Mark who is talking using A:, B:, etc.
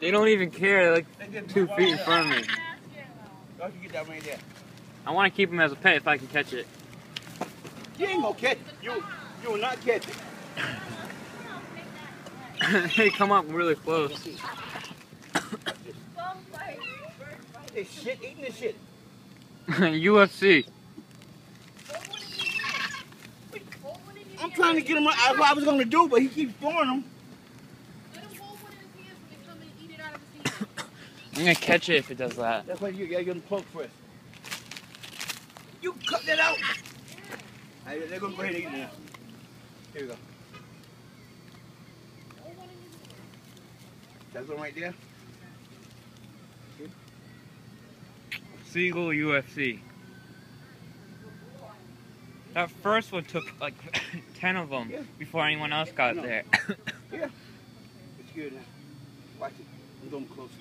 A: They don't even care. They're like 2 feet in front of me.
B: Don't you get that right there?
A: I want to keep him as a pet if I can catch it.
B: You ain't gonna catch it. You will not catch it.
A: They come up really close.
B: They shit eating this shit.
A: UFC.
B: I'm trying to get him. That's what I was gonna do, but he keeps throwing them.
A: I'm gonna catch it if it does that.
B: That's why you gotta get him close first. You cut that out. They're gonna go ahead and eat it now. Here we go. That's one right there.
A: Seagull UFC. That first one took like 10 of them before anyone else got there.
B: Yeah. It's good now. Watch it. I'm going closer.